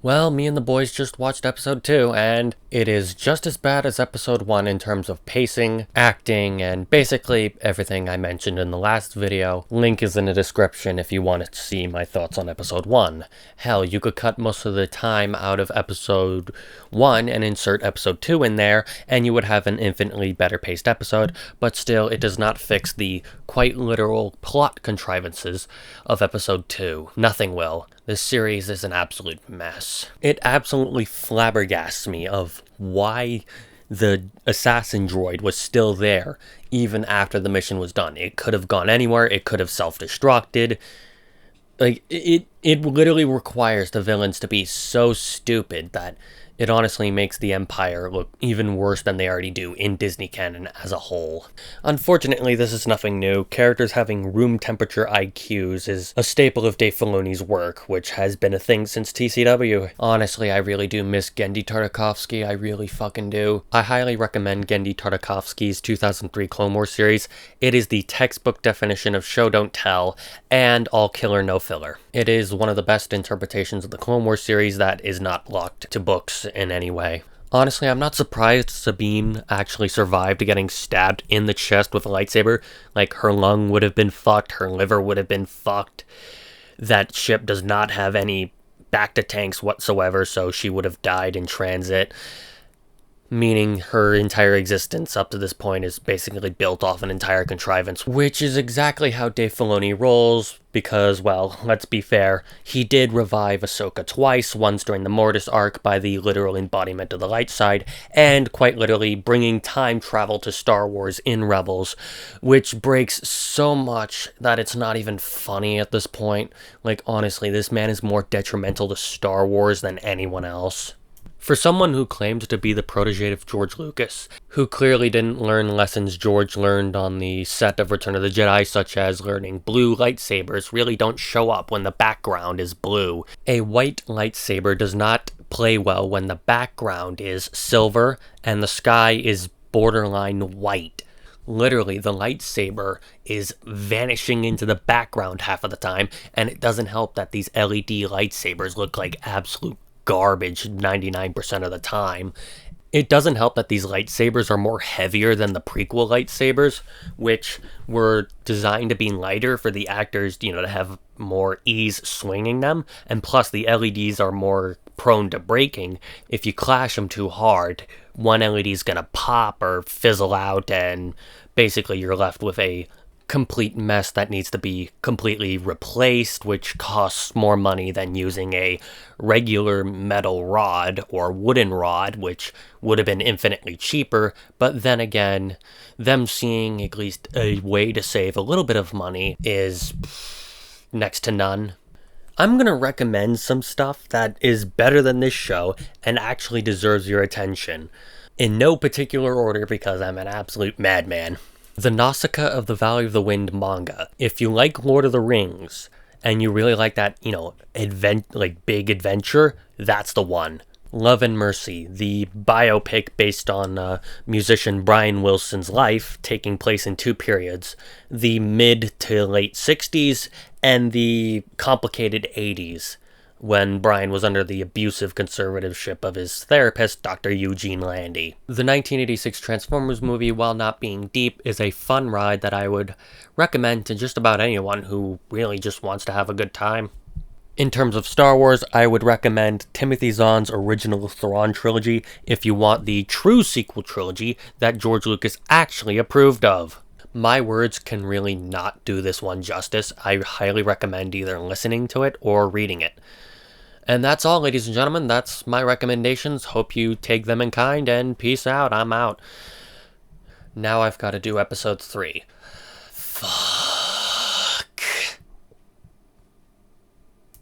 Well, me and the boys just watched episode 2, and it is just as bad as episode 1 in terms of pacing, acting, and basically everything I mentioned in the last video. Link is in the description if you want to see my thoughts on episode 1. Hell, you could cut most of the time out of episode 1 and insert episode 2 in there, and you would have an infinitely better paced episode, but still, it does not fix the quite literal plot contrivances of episode 2. Nothing will. This series is an absolute mess. It absolutely flabbergasts me of why the assassin droid was still there even after the mission was done. It could have gone anywhere. It could have self-destructed. It literally requires the villains to be so stupid that it honestly makes the Empire look even worse than they already do in Disney canon as a whole. Unfortunately, this is nothing new. Characters having room temperature IQs is a staple of Dave Filoni's work, which has been a thing since TCW. Honestly, I really do miss Genndy Tartakovsky. I really fucking do. I highly recommend Genndy Tartakovsky's 2003 Clone Wars series. It is the textbook definition of show don't tell, and all killer no filler. It is one of the best interpretations of the Clone Wars series that is not locked to books in any way. Honestly, I'm not surprised Sabine actually survived getting stabbed in the chest with a lightsaber. Like, her lung would have been fucked, her liver would have been fucked. That ship does not have any bacta tanks whatsoever, so she would have died in transit. Meaning her entire existence up to this point is basically built off an entire contrivance, which is exactly how Dave Filoni rolls, because, well, let's be fair, he did revive Ahsoka twice, once during the Mortis arc by the literal embodiment of the light side, and quite literally bringing time travel to Star Wars in Rebels, which breaks so much that it's not even funny at this point. Like, honestly, this man is more detrimental to Star Wars than anyone else. For someone who claimed to be the protege of George Lucas, who clearly didn't learn lessons George learned on the set of Return of the Jedi, such as learning blue lightsabers really don't show up when the background is blue. A white lightsaber does not play well when the background is silver and the sky is borderline white. Literally, the lightsaber is vanishing into the background half of the time, and it doesn't help that these LED lightsabers look like absolute garbage 99% of the time. It doesn't help that these lightsabers are more heavier than the prequel lightsabers, which were designed to be lighter for the actors, to have more ease swinging them, and plus the LEDs are more prone to breaking. If you clash them too hard, one LED is gonna pop or fizzle out, and basically you're left with a complete mess that needs to be completely replaced, which costs more money than using a regular metal rod or wooden rod, which would have been infinitely cheaper. But then again, them seeing at least a way to save a little bit of money is next to none. I'm gonna recommend some stuff that is better than this show and actually deserves your attention. In no particular order, because I'm an absolute madman. The Nausicaa of the Valley of the Wind manga. If you like Lord of the Rings, and you really like that, big adventure, that's the one. Love and Mercy, the biopic based on musician Brian Wilson's life, taking place in two periods, the mid to late 60s and the complicated 80s, when Brian was under the abusive conservatorship of his therapist, Dr. Eugene Landy. The 1986 Transformers movie, while not being deep, is a fun ride that I would recommend to just about anyone who really just wants to have a good time. In terms of Star Wars, I would recommend Timothy Zahn's original Thrawn trilogy if you want the true sequel trilogy that George Lucas actually approved of. My words can really not do this one justice. I highly recommend either listening to it or reading it. And that's all, ladies and gentlemen. That's my recommendations. Hope you take them in kind, and peace out. I'm out. Now I've got to do episode 3. Fuck.